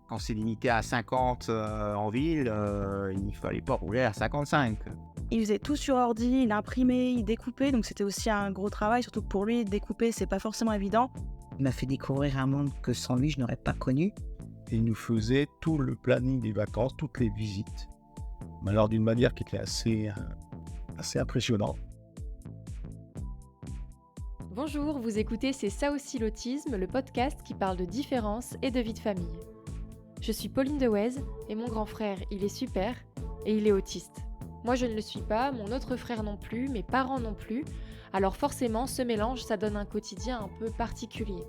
Quand c'est limité à 50 en ville, il fallait pas rouler à 55. Il faisait tout sur ordi, il imprimait, il découpait, donc c'était aussi un gros travail, surtout que pour lui, découper, c'est pas forcément évident. Il m'a fait découvrir un monde que sans lui, je n'aurais pas connu. Et il nous faisait tout le planning des vacances, toutes les visites. Mais alors d'une manière qui était assez impressionnante. Bonjour, vous écoutez C'est ça aussi l'autisme, le podcast qui parle de différence et de vie de famille. Je suis Pauline Dewez et mon grand frère, il est super et il est autiste. Moi je ne le suis pas, mon autre frère non plus, mes parents non plus, alors forcément ce mélange ça donne un quotidien un peu particulier.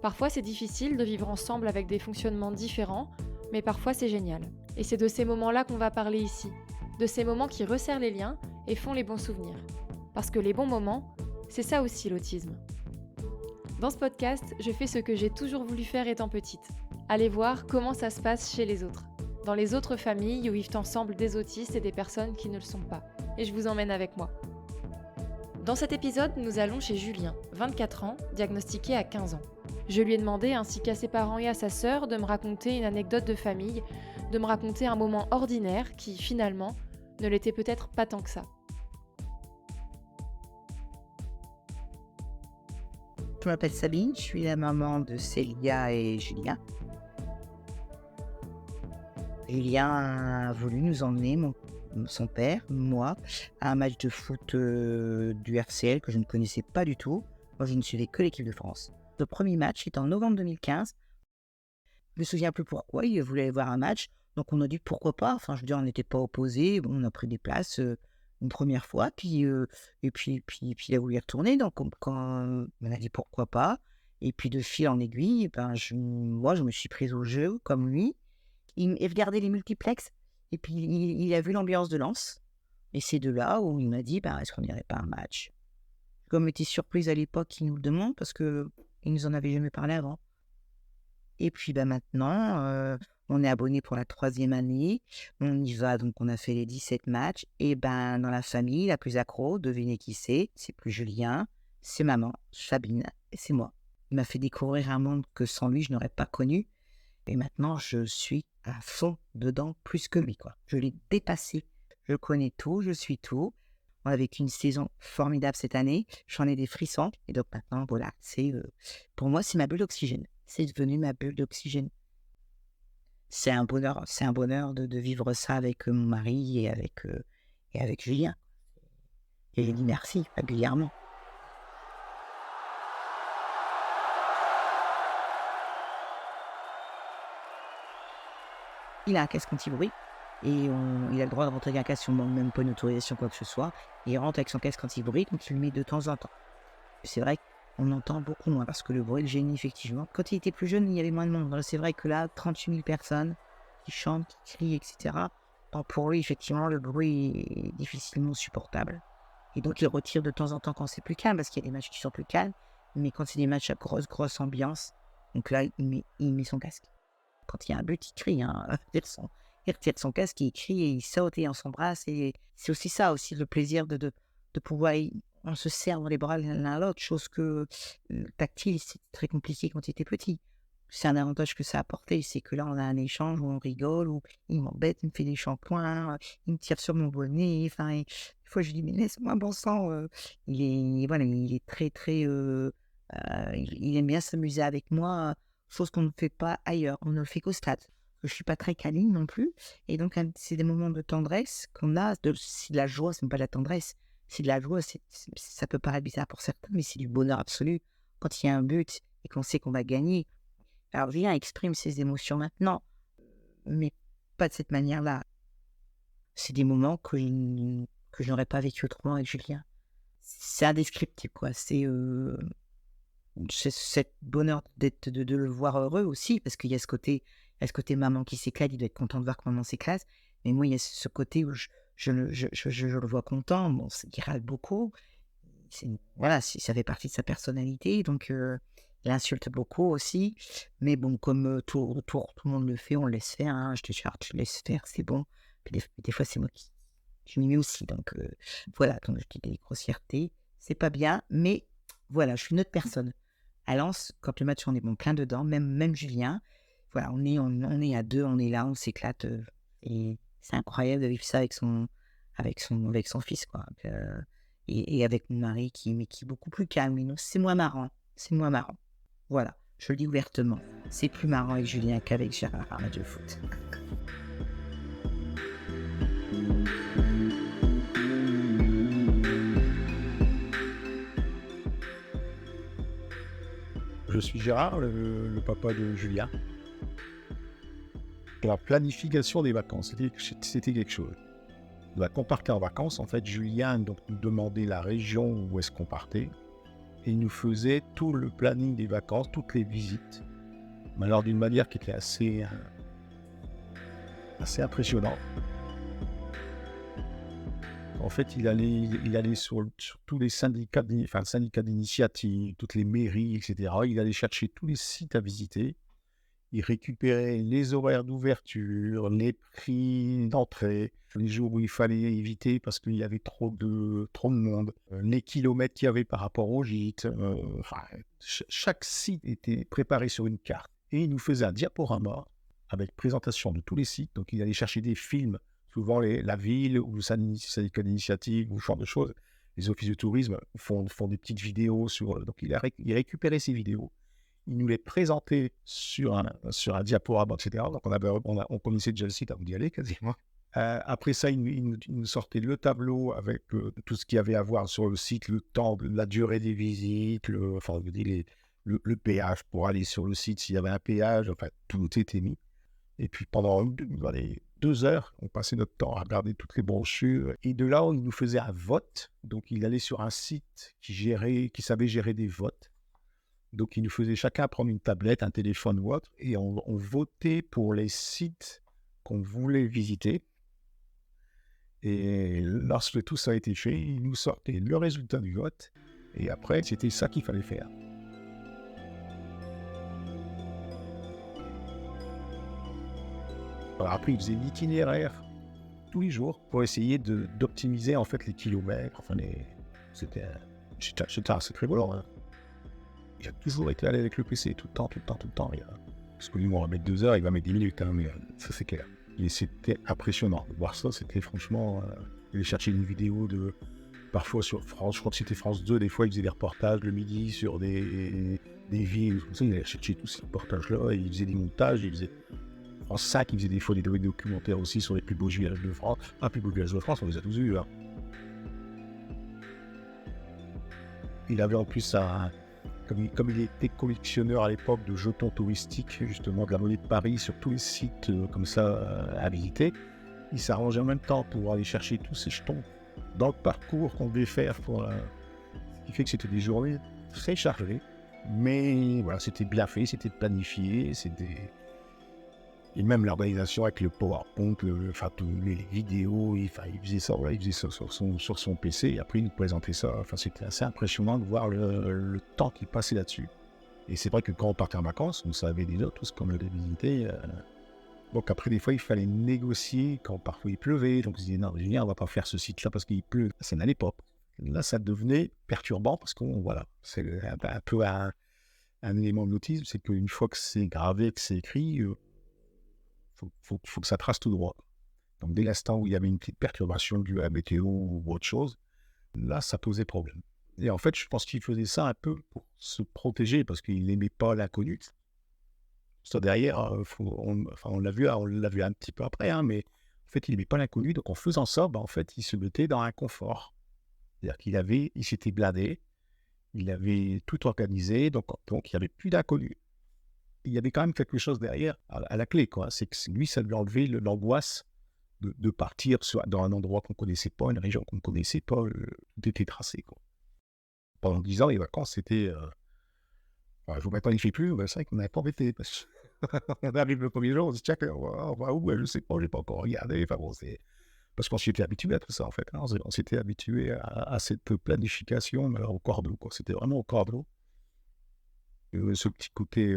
Parfois c'est difficile de vivre ensemble avec des fonctionnements différents, mais parfois c'est génial. Et c'est de ces moments-là qu'on va parler ici, de ces moments qui resserrent les liens et font les bons souvenirs. Parce que les bons moments, c'est ça aussi l'autisme. Dans ce podcast, je fais ce que j'ai toujours voulu faire étant petite. Aller voir comment ça se passe chez les autres. Dans les autres familles où vivent ensemble des autistes et des personnes qui ne le sont pas. Et je vous emmène avec moi. Dans cet épisode, nous allons chez Julien, 24 ans, diagnostiqué à 15 ans. Je lui ai demandé, ainsi qu'à ses parents et à sa sœur, de me raconter une anecdote de famille, de me raconter un moment ordinaire qui, finalement, ne l'était peut-être pas tant que ça. Je m'appelle Sabine, je suis la maman de Célia et Julien. Julien a voulu nous emmener, son père, moi, à un match de foot du RCL que je ne connaissais pas du tout. Moi, je ne suivais que l'équipe de France. Le premier match était en novembre 2015. Je me souviens plus pourquoi, il voulait aller voir un match. Donc on a dit pourquoi pas, enfin je veux dire on n'était pas opposés, bon, on a pris des places une première fois, puis il a voulu y retourner, donc quand on a dit pourquoi pas, et puis de fil en aiguille, moi je me suis prise au jeu comme lui, il regardait les multiplex, et puis il a vu l'ambiance de Lens, et c'est de là où il m'a dit est-ce qu'on n'irait pas à un match. Comme on était surprise à l'époque qu'il nous le demande, parce qu'il nous en avait jamais parlé avant. Et puis maintenant, on est abonné pour la 3e année. On y va, donc on a fait les 17 matchs. Et dans la famille, la plus accro, devinez qui c'est? C'est plus Julien, c'est maman, Sabine, et c'est moi. Il m'a fait découvrir un monde que sans lui, je n'aurais pas connu. Et maintenant, je suis à fond dedans, plus que lui, quoi. Je l'ai dépassé. Je connais tout, je suis tout. On a vécu une saison formidable cette année. J'en ai des frissons. Et donc maintenant, voilà, pour moi, c'est ma bulle d'oxygène. C'est devenu ma bulle d'oxygène. C'est un bonheur de vivre ça avec mon mari et avec Julien. Et je dis merci régulièrement. Il a un casque anti-bruit et il a le droit de rentrer avec un casque si on ne demande même pas une autorisation quoi que ce soit. Et il rentre avec son casque anti-bruit, donc il le met de temps en temps. C'est vrai qu'on entend beaucoup moins parce que le bruit le gêne effectivement. Quand il était plus jeune, il y avait moins de monde. C'est vrai que là, 38 000 personnes qui chantent, qui crient, etc. Donc pour lui, effectivement, le bruit est difficilement supportable. Et donc il retire de temps en temps quand c'est plus calme, parce qu'il y a des matchs qui sont plus calmes. Mais quand c'est des matchs à grosse ambiance, donc là, il met son casque. Quand il y a un but, il crie. Il retire son casque, il crie et il saute et on s'embrasse. Et c'est aussi ça, aussi le plaisir de pouvoir... On se serre dans les bras l'un à l'autre, chose que tactile, c'est très compliqué quand il était petit. C'est un avantage que ça a apporté, c'est que là, on a un échange où on rigole, où il m'embête, il me fait des shampoings, il me tire sur mon bonnet. Enfin, des fois, je lui dis, mais laisse-moi, bon sang. Il est très, très... il aime bien s'amuser avec moi, chose qu'on ne fait pas ailleurs. On ne le fait qu'au stade. Je ne suis pas très câline non plus. Et donc, c'est des moments de tendresse qu'on a. C'est de la joie, ce n'est pas de la tendresse. C'est de la joie, ça peut paraître bizarre pour certains, mais c'est du bonheur absolu. Quand il y a un but et qu'on sait qu'on va gagner, alors Julien exprime ses émotions maintenant, mais pas de cette manière-là. C'est des moments que je n'aurais pas vécu autrement avec Julien. C'est indescriptible, quoi. C'est cet bonheur de le voir heureux aussi, parce qu'il y a ce côté maman qui s'éclate, il doit être content de voir que maman s'éclate, mais moi, il y a ce côté où je le vois content, bon, il râle beaucoup, voilà, ça fait partie de sa personnalité, donc il insulte beaucoup aussi, mais bon, comme tout le monde le fait, on le laisse faire, hein, je te charge, je laisse faire, c'est bon, puis des fois c'est moi qui je m'y mets aussi, donc voilà, donc je dis des grossièretés, c'est pas bien, mais voilà, je suis une autre personne. À Lens, quand le match on est bon plein dedans, même Julien, voilà, on est à deux, on est là, on s'éclate. Et c'est incroyable de vivre ça avec son fils, quoi. Et avec mon mari qui est beaucoup plus calme. Et non, c'est moins marrant. C'est moins marrant. Voilà, je le dis ouvertement. C'est plus marrant avec Julien qu'avec Gérard à Radio Foot. Je suis Gérard, le papa de Julien. La planification des vacances, c'était quelque chose. Quand on partait en vacances, en fait, Julien donc, nous demandait la région où est-ce qu'on partait. Et il nous faisait tout le planning des vacances, toutes les visites. Mais alors d'une manière qui était assez impressionnante. En fait, il allait sur tous les syndicats, le syndicat d'initiative, toutes les mairies, etc. Il allait chercher tous les sites à visiter. Il récupérait les horaires d'ouverture, les prix d'entrée, les jours où il fallait éviter parce qu'il y avait trop de monde, les kilomètres qu'il y avait par rapport au gîte. Chaque site était préparé sur une carte. Et il nous faisait un diaporama avec présentation de tous les sites. Donc, il allait chercher des films, souvent la ville ou le syndicat d'initiative ou ce genre de choses. Les offices de tourisme font des petites vidéos sur... Donc, il récupérait ces vidéos. Il nous les présentait sur un diaporama, etc. Donc, on connaissait déjà le site avant d'y aller quasiment. Après ça, il nous sortait le tableau avec tout ce qu'il y avait à voir sur le site, le temps, la durée des visites, le péage pour aller sur le site, s'il y avait un péage, enfin, tout était mis. Et puis, pendant 2 heures, on passait notre temps à regarder toutes les brochures. Et de là, il nous faisait un vote. Donc, il allait sur un site qui savait gérer des votes. Donc, il nous faisait chacun prendre une tablette, un téléphone ou autre, et on votait pour les sites qu'on voulait visiter. Et lorsque tout ça a été fait, il nous sortait le résultat du vote. Et après, c'était ça qu'il fallait faire. Alors après, il faisait l'itinéraire tous les jours pour essayer d'optimiser en fait les kilomètres. Enfin, c'était assez très volant. Hein. Il a toujours été allé avec le PC, tout le temps. Parce que lui, on va mettre 2 heures, il va mettre 10 minutes, hein, mais ça c'est clair. Et c'était impressionnant. De voir ça, c'était franchement... il allait chercher une vidéo parfois sur France, je crois que c'était France 2, des fois il faisait des reportages le midi sur des villes, comme ça, il allait chercher tous ces reportages-là, et il faisait des montages, France 5, il faisait des fois des documentaires aussi sur les plus beaux villages de France. Plus beaux villages de France, on les a tous vus. Hein. Il avait en plus comme il était collectionneur à l'époque de jetons touristiques, justement de la monnaie de Paris, sur tous les sites comme ça à visiter, il s'arrangeait en même temps pour aller chercher tous ces jetons dans le parcours qu'on devait faire. Ce qui fait que c'était des journées très chargées, mais voilà, c'était bien fait, c'était planifié, et même l'organisation avec le PowerPoint, les vidéos, il faisait ça, voilà, il faisait ça sur son PC, et après il nous présentait ça. Enfin, c'était assez impressionnant de voir le temps qu'il passait là-dessus. Et c'est vrai que quand on partait en vacances, on savait déjà tout ce qu'on allait visiter. Donc après, des fois, il fallait négocier quand parfois il pleuvait. Donc on se disait, non, Julien, on va pas faire ce site-là parce qu'il pleut. Ça n'allait pas. Là, ça devenait perturbant parce c'est un peu un élément de l'autisme, c'est qu'une fois que c'est gravé, que c'est écrit, faut que ça trace tout droit. Donc, dès l'instant où il y avait une petite perturbation due à la météo ou autre chose, là, ça posait problème. Et en fait, je pense qu'il faisait ça un peu pour se protéger parce qu'il n'aimait pas l'inconnu. Ça, derrière, on l'a vu un petit peu après, hein, mais en fait, il n'aimait pas l'inconnu. Donc, en faisant ça, en fait, il se mettait dans un confort. C'est-à-dire il s'était blindé, il avait tout organisé, donc il n'y avait plus d'inconnu. Il y avait quand même quelque chose derrière, à la clé, quoi. C'est que lui, ça lui enlevait l'angoisse de partir dans un endroit qu'on ne connaissait pas, une région qu'on ne connaissait pas, tout était tracé, quoi. Pendant 10 ans, les vacances, c'était... je ne vous planifie plus, c'est vrai qu'on n'avait pas embêté. On arrive le premier jour, on se dit, tiens, on va où? Je ne sais pas, je n'ai pas encore regardé. Enfin bon, parce qu'on s'était habitué à tout ça, en fait. Hein. On s'était habitué à cette planification, mais au cordeau, quoi. C'était vraiment au cordeau. Ce petit côté...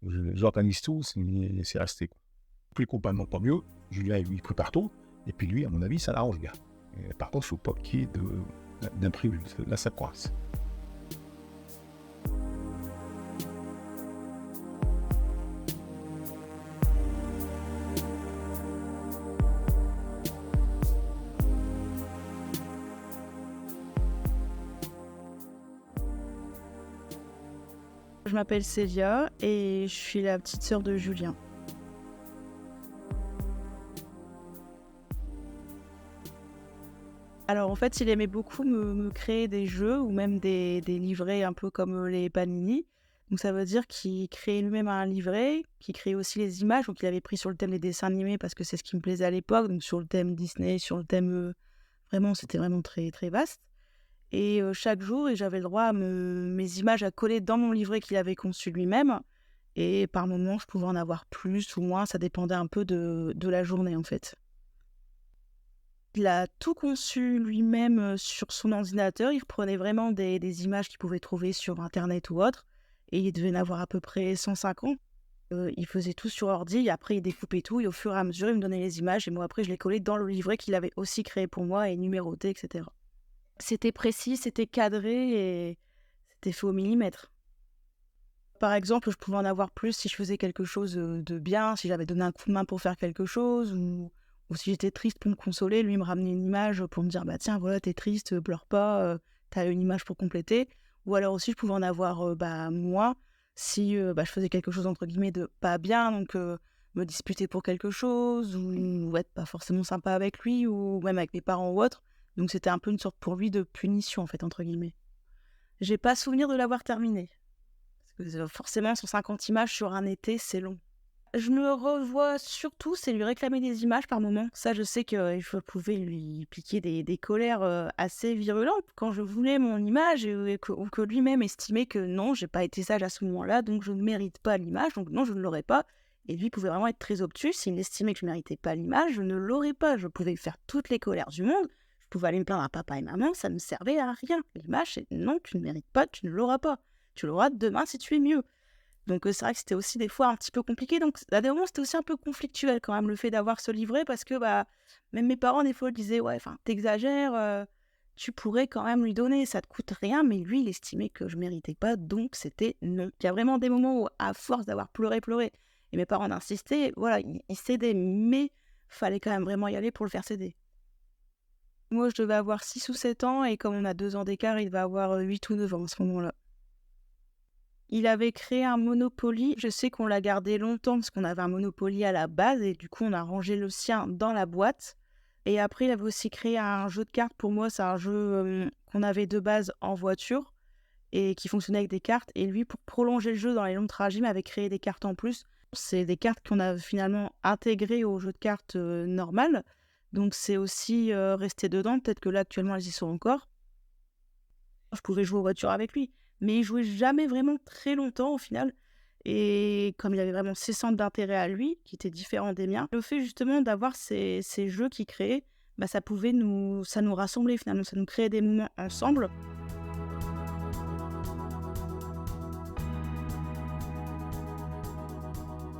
j'organise tout, c'est resté. Plus complètement pas mieux. Julien, lui, il prépare tout. Et puis lui, à mon avis, ça l'arrange bien. Et par contre, il ne faut pas qu'il y ait d'imprévu. Là, ça coince. Je m'appelle Célia et je suis la petite sœur de Julien. Alors en fait, il aimait beaucoup me créer des jeux ou même des livrets un peu comme les Panini. Donc ça veut dire qu'il créait lui-même un livret, qu'il créait aussi les images. Donc il avait pris sur le thème des dessins animés parce que c'est ce qui me plaisait à l'époque. Donc sur le thème Disney, sur le thème... vraiment, c'était vraiment très, très vaste. Et chaque jour, j'avais le droit à mes images à coller dans mon livret qu'il avait conçu lui-même. Et par moments, je pouvais en avoir plus ou moins. Ça dépendait un peu de la journée en fait. Il a tout conçu lui-même sur son ordinateur. Il reprenait vraiment des images qu'il pouvait trouver sur Internet ou autre. Et il devait en avoir à peu près 150. Il faisait tout sur ordi. Et après, il découpait tout. Et au fur et à mesure, il me donnait les images. Et moi, après, je les collais dans le livret qu'il avait aussi créé pour moi et numéroté, etc. C'était précis, c'était cadré et c'était fait au millimètre. Par exemple, je pouvais en avoir plus si je faisais quelque chose de bien, si j'avais donné un coup de main pour faire quelque chose, ou si j'étais triste pour me consoler, lui me ramenait une image pour me dire bah tiens voilà t'es triste, pleure pas, t'as une image pour compléter. Ou alors aussi je pouvais en avoir moi si je faisais quelque chose entre guillemets de pas bien, donc me disputer pour quelque chose ou être pas forcément sympa avec lui ou même avec mes parents ou autre. Donc c'était un peu une sorte pour lui de punition en fait entre guillemets. J'ai pas souvenir de l'avoir terminé. Parce que forcément 150 images sur un été c'est long. Je me revois surtout, c'est lui réclamer des images par moment. Ça, je sais que je pouvais lui piquer des colères assez virulentes quand je voulais mon image ou que lui-même estimait que non, j'ai pas été sage à ce moment-là, donc je ne mérite pas l'image, donc non, je ne l'aurais pas. Et lui pouvait vraiment être très obtus. S'il estimait que je ne méritais pas l'image, je ne l'aurais pas. Je pouvais faire toutes les colères du monde. Je pouvais aller me plaindre à papa et maman, ça ne servait à rien. L'image, c'est non, tu ne mérites pas, tu ne l'auras pas. Tu l'auras demain si tu es mieux. Donc c'est vrai que c'était aussi des fois un petit peu compliqué. Donc à des moments, c'était aussi un peu conflictuel quand même, le fait d'avoir ce livret, parce que même mes parents, des fois, disaient « Ouais, enfin, t'exagères, tu pourrais quand même lui donner, ça te coûte rien. » Mais lui, il estimait que je méritais pas, donc c'était non. Il y a vraiment des moments où, à force d'avoir pleuré, et mes parents insistaient, voilà, ils cédaient, mais fallait quand même vraiment y aller pour le faire céder. Moi, je devais avoir 6 ou 7 ans, et comme on a 2 ans d'écart, il devait avoir 8 ou 9 ans à ce moment-là. Il avait créé un Monopoly. Je sais qu'on l'a gardé longtemps parce qu'on avait un Monopoly à la base et du coup, on a rangé le sien dans la boîte. Et après, il avait aussi créé un jeu de cartes. Pour moi, c'est un jeu qu'on avait de base en voiture et qui fonctionnait avec des cartes. Et lui, pour prolonger le jeu dans les longs trajets, m'avait créé des cartes en plus. C'est des cartes qu'on a finalement intégrées au jeu de cartes normal. Donc, c'est aussi resté dedans. Peut-être que là, actuellement, elles y sont encore. Je pouvais jouer aux voitures avec lui. Mais il jouait jamais vraiment très longtemps au final. Et comme il avait vraiment ses centres d'intérêt à lui, qui étaient différents des miens, le fait justement d'avoir ces jeux qu'il créait, ça nous rassemblait finalement, ça nous créait des moments ensemble.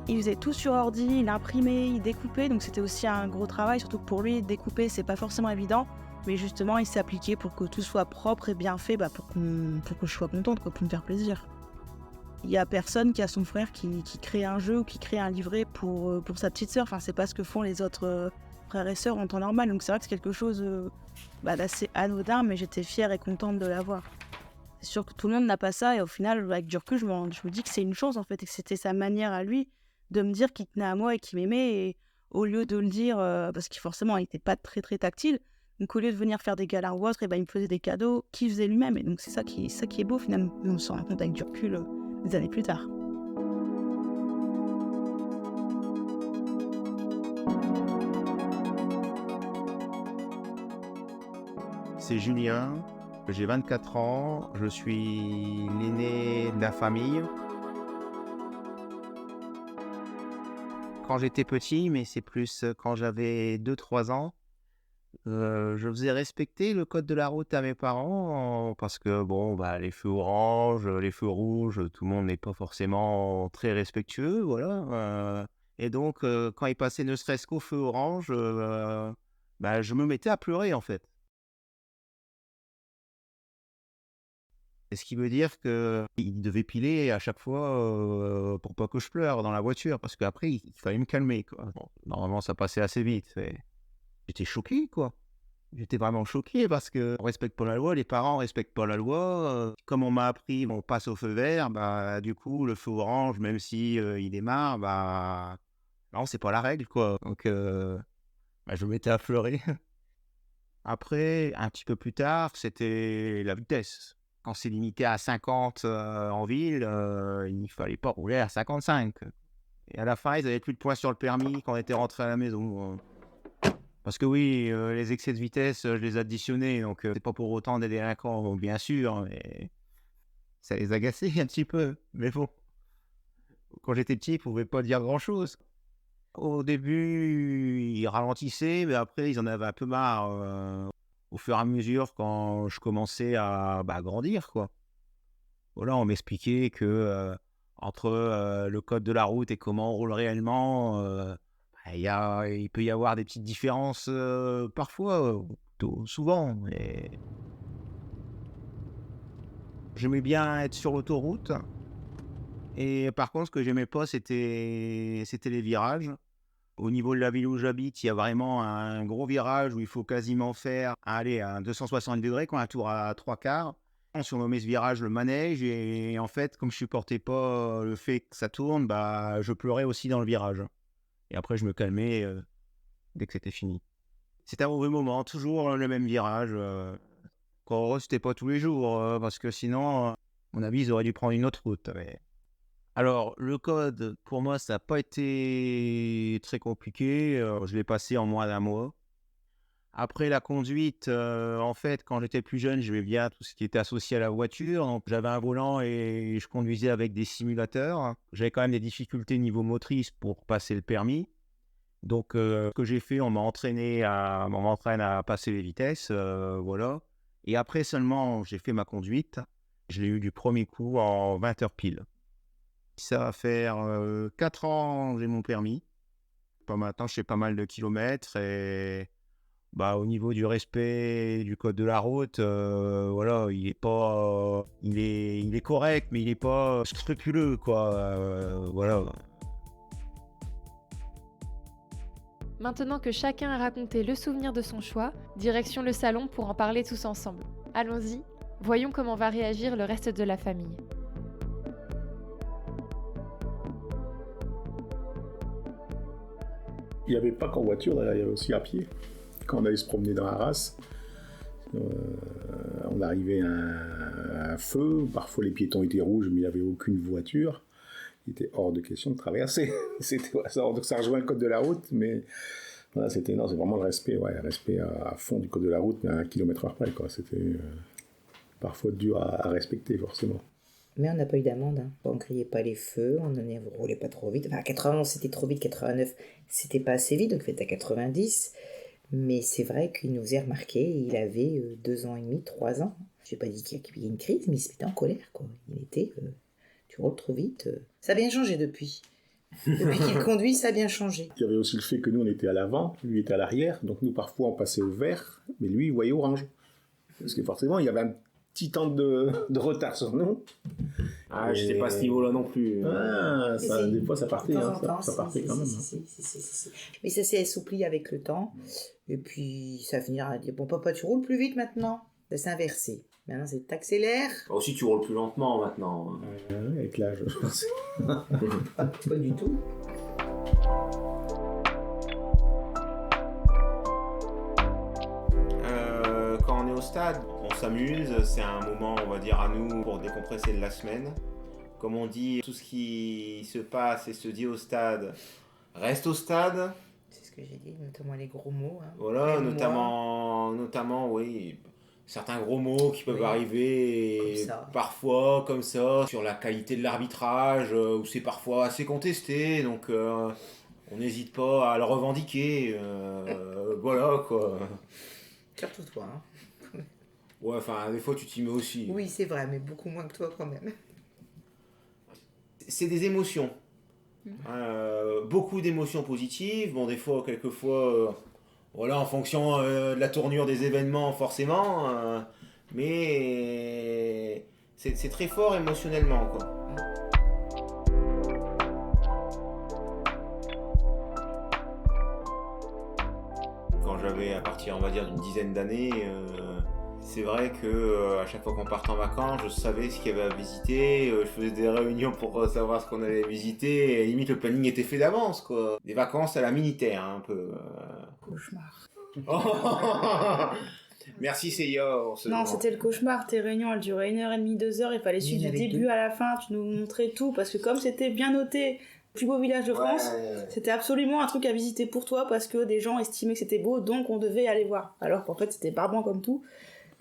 Il faisait tout sur ordi, il imprimait, il découpait, donc c'était aussi un gros travail, surtout que pour lui, découper, c'est pas forcément évident. Mais justement, il s'est appliqué pour que tout soit propre et bien fait, pour que je sois contente, pour me faire plaisir. Il n'y a personne qui a son frère qui crée un jeu ou qui crée un livret pour sa petite sœur. Enfin, c'est pas ce que font les autres frères et sœurs en temps normal. Donc c'est vrai que c'est quelque chose d'assez anodin, mais j'étais fière et contente de l'avoir. C'est sûr que tout le monde n'a pas ça, et au final, avec du recul, je me dis que c'est une chance en fait, et que c'était sa manière à lui de me dire qu'il tenait à moi et qu'il m'aimait, et au lieu de le dire, parce qu'il forcément il n'était pas très très tactile, donc au lieu de venir faire des câlins ou autre, il me faisait des cadeaux qu'il faisait lui-même. Et donc c'est ça qui est beau finalement. Et on se rend compte avec du recul des années plus tard. C'est Julien, j'ai 24 ans, je suis l'aîné de la famille. Quand j'étais petit, mais c'est plus quand j'avais 2-3 ans, je faisais respecter le code de la route à mes parents parce que les feux orange, les feux rouges, tout le monde n'est pas forcément très respectueux, voilà. Et donc quand ils passaient ne serait-ce qu'au feu orange, je me mettais à pleurer en fait. Et ce qui veut dire qu'il devait piler à chaque fois pour pas que je pleure dans la voiture, parce qu'après il fallait me calmer, quoi. Bon, normalement ça passait assez vite. J'étais choqué, quoi. J'étais vraiment choqué parce qu'on respecte pas la loi, les parents respectent pas la loi. Comme on m'a appris, on passe au feu vert, bah, du coup, le feu orange, même si il démarre, bah, non, c'est pas la règle, quoi. Donc, bah, je m'étais affleuré. Après, un petit peu plus tard, c'était la vitesse. Quand c'est limité à 50 en ville, il ne fallait pas rouler à 55. Et à la fin, ils n'avaient plus de points sur le permis quand on était rentré à la maison. Parce que oui, les excès de vitesse, je les additionnais, donc c'est pas pour autant des délinquants, donc bien sûr, mais ça les agaçait un petit peu. Mais bon, quand j'étais petit, ils pouvaient pas dire grand-chose. Au début, ils ralentissaient, mais après, ils en avaient un peu marre, au fur et à mesure quand je commençais à, bah, grandir, quoi. Voilà, on m'expliquait que, entre, le code de la route et comment on roule réellement, bah, il peut y avoir des petites différences, parfois, plutôt souvent, mais j'aimais bien être sur l'autoroute et par contre, ce que j'aimais pas, c'était les virages. Au niveau de la ville où j'habite, il y a vraiment un gros virage où il faut quasiment faire, allez, un 260°, quoi, un tour à 3/4. On surnommait ce virage le manège et en fait, comme je supportais pas le fait que ça tourne, bah, je pleurais aussi dans le virage. Et après, je me calmais dès que c'était fini. C'était un mauvais moment, toujours le même virage. Encore heureux, c'était pas tous les jours, parce que sinon, à mon avis, ils auraient dû prendre une autre route. Mais... Alors, le code, pour moi, ça n'a pas été très compliqué. Je l'ai passé en moins d'1 mois. Après la conduite, en fait, quand j'étais plus jeune, j'aimais bien tout ce qui était associé à la voiture. Donc, j'avais un volant et je conduisais avec des simulateurs. J'avais quand même des difficultés niveau motrice pour passer le permis. Donc, ce que j'ai fait, on m'entraîne à passer les vitesses, voilà. Et après seulement, j'ai fait ma conduite. Je l'ai eu du premier coup en 20 heures pile. Ça va faire 4 ans que j'ai mon permis. Maintenant, je fais pas mal de kilomètres et bah, au niveau du respect du code de la route, voilà, il est correct, mais il est pas scrupuleux, quoi. Voilà. Maintenant que chacun a raconté le souvenir de son choix, direction le salon pour en parler tous ensemble. Allons-y, voyons comment va réagir le reste de la famille. Il n'y avait pas qu'en voiture, d'ailleurs, il y avait aussi à pied. Quand on allait se promener dans la race, on arrivait à un feu, parfois les piétons étaient rouges, mais il n'y avait aucune voiture. Il était hors de question de traverser. Donc ça rejoint le code de la route, mais voilà, c'est vraiment le respect à fond du code de la route, mais à 1 km/h près, quoi. C'était parfois dur à respecter, forcément. Mais on n'a pas eu d'amende, hein. On ne criait pas les feux, on ne roulait pas trop vite. Enfin, à 91, c'était trop vite, 89, c'était pas assez vite, donc il était à 90. Mais c'est vrai qu'il nous faisait remarquer, il avait 2 ans et demi, 3 ans. Je n'ai pas dit qu'il y a une crise, mais il se mettait en colère, quoi. Il était, tu roules trop vite. Ça a bien changé depuis. Depuis qu'il conduit, ça a bien changé. Il y avait aussi le fait que nous, on était à l'avant, lui était à l'arrière, donc nous, parfois, on passait au vert, mais lui, il voyait orange. Parce que forcément, il y avait un petit temps de retard sur nous. Ah, je sais pas à ce niveau-là non plus. Ah, ça, des fois, ça partait, ça partait quand même. Mais ça s'est assoupli avec le temps. Et puis, ça finira à dire, bon, papa, tu roules plus vite maintenant. Ça s'est inversé. Maintenant, c'est t'accélères. Aussi, tu roules plus lentement maintenant. Avec l'âge, je pense. Pas du tout. Quand on est au stade, on s'amuse, c'est un moment, on va dire, à nous pour décompresser de la semaine. Comme on dit, tout ce qui se passe et se dit au stade reste au stade. C'est ce que j'ai dit, notamment les gros mots. Hein. Voilà, notamment, oui, certains gros mots qui peuvent arriver parfois comme ça, sur la qualité de l'arbitrage, où c'est parfois assez contesté, donc on n'hésite pas à le revendiquer, voilà quoi. Surtout toi, hein. Ouais, enfin, des fois tu t'y mets aussi. Oui, c'est vrai, mais beaucoup moins que toi quand même. C'est des émotions. Beaucoup d'émotions positives. Bon, des fois, quelquefois, voilà, en fonction de la tournure des événements, forcément. Mais c'est très fort émotionnellement, quoi. Quand j'avais j'avais à partir, on va dire, d'une dizaine d'années, c'est vrai que à chaque fois qu'on partait en vacances, je savais ce qu'il y avait à visiter, je faisais des réunions pour savoir ce qu'on allait visiter, et limite le planning était fait d'avance, quoi. Des vacances à la militaire, hein, un peu. Cauchemar. Merci Seiya. Non, c'était le cauchemar. Tes réunions, elles duraient 1h30, 2 heures. Il fallait suivre Il y en du avait début deux. à la fin. Tu nous montrais tout. Parce que comme c'était bien noté, le plus beau village de France, c'était absolument un truc à visiter pour toi parce que des gens estimaient que c'était beau, donc on devait aller voir. Alors qu'en fait, c'était barbant comme tout.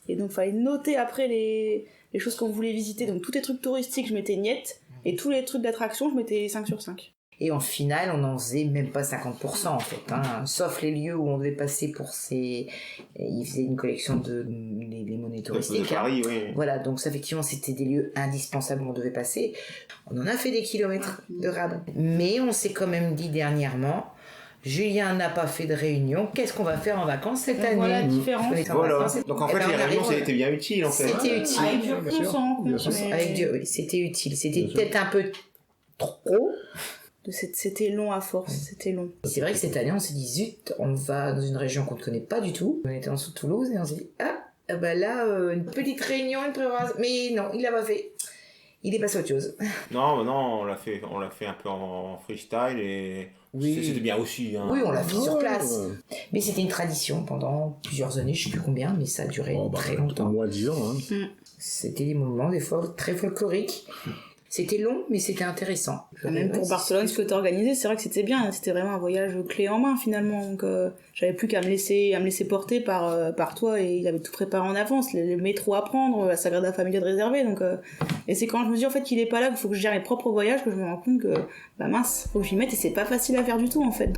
Et donc, il fallait noter après les choses qu'on voulait visiter. Donc, tous les trucs touristiques, je mettais niette. Et tous les trucs d'attraction, je mettais 5 sur 5. Et en finale, on n'en faisait même pas 50% en fait, hein. Sauf les lieux où on devait passer pour ces... Ils faisaient une collection de les monnaies touristiques. De Paris, oui. Voilà, donc ça, effectivement, c'était des lieux indispensables où on devait passer. On en a fait des kilomètres de rade. Mais on s'est quand même dit dernièrement, Julien n'a pas fait de réunion, qu'est-ce qu'on va faire en vacances cette année? Voilà la différence. On est en Voilà. vacances. Donc en Eh fait, ben, les on réunions, arrive- c'était bien utile, en fait. C'était utile. Avec du Bien recul, sûr, on s'en rend bien compte. sûr. mais- Avec Dieu, oui, c'était utile. C'était Bien sûr. peut-être un peu trop. C'était long à force, c'était long. C'est vrai que cette année, on s'est dit, zut, on va dans une région qu'on ne connaît pas du tout. On était en dessous de Toulouse et on s'est dit, bah là, une petite réunion, une préparation. Mais non, il l'a pas fait. Il est passé à autre chose. Non, on l'a fait un peu en freestyle et Oui. c'était bien aussi. Hein. Oui, on l'a fait sur place. Ouais. Mais c'était une tradition pendant plusieurs années, je sais plus combien, mais ça a duré Oh, bah, très au longtemps. moins 10 ans. Hein. C'était des moments, des fois, très folkloriques. C'était long, mais c'était intéressant. Même pour Barcelone, ce que t'as organisé, c'est vrai que c'était bien. C'était vraiment un voyage clé en main finalement. Donc j'avais plus qu'à me laisser porter par toi et il avait tout préparé en avance, le métro à prendre, la Sagrada Familia de réserver. Donc et c'est quand je me dis en fait qu'il est pas là, qu'il faut que je gère mes propres voyages, que je me rends compte que bah mince, faut que j'y mette et c'est pas facile à faire du tout en fait.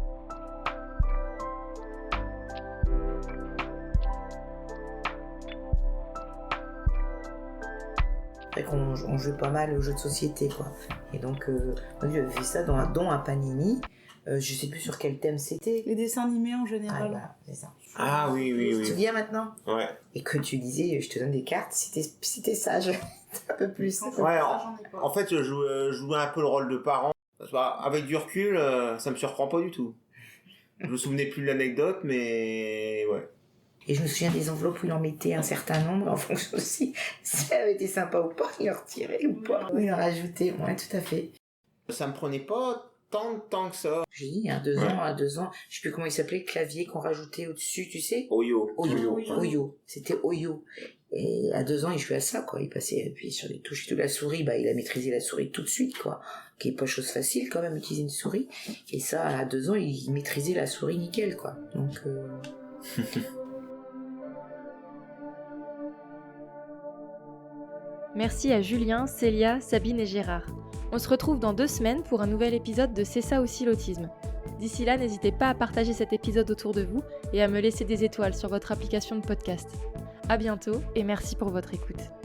C'est vrai qu'on jouait pas mal aux jeux de société, quoi. Et donc, moi, j'avais fait ça dans un don à Panini. Je sais plus sur quel thème c'était. Les dessins animés en Ah, général. voilà, c'est ça. Ah oui, oui, Tu te oui. souviens maintenant? Ouais. Et que tu disais, je te donne des cartes, c'était sage. Un peu plus. Ouais, en fait, je jouais un peu le rôle de parent. Avec du recul, ça me surprend pas du tout. Je me souvenais plus de l'anecdote, mais ouais. Et je me souviens des enveloppes où il en mettait un certain nombre en fonction aussi si ça avait été sympa ou pas, il en retirait ou pas. Ou il en rajoutait. Ouais, tout à fait. Ça me prenait pas tant de temps que ça. J'ai dit, à 2 ans, je sais plus comment il s'appelait, le clavier qu'on rajoutait au-dessus, tu sais? Oyo. Oyo. C'était Oyo. Et à 2 ans, il jouait à ça, quoi. Il passait appuyé sur des touches et tout. La souris, bah, il a maîtrisé la souris tout de suite, quoi. Qui est pas chose facile, quand même, utiliser une souris. Et ça, à 2 ans, il maîtrisait la souris nickel, quoi. Donc, Merci à Julien, Célia, Sabine et Gérard. On se retrouve dans 2 semaines pour un nouvel épisode de C'est ça aussi l'autisme. D'ici là, n'hésitez pas à partager cet épisode autour de vous et à me laisser des étoiles sur votre application de podcast. À bientôt et merci pour votre écoute.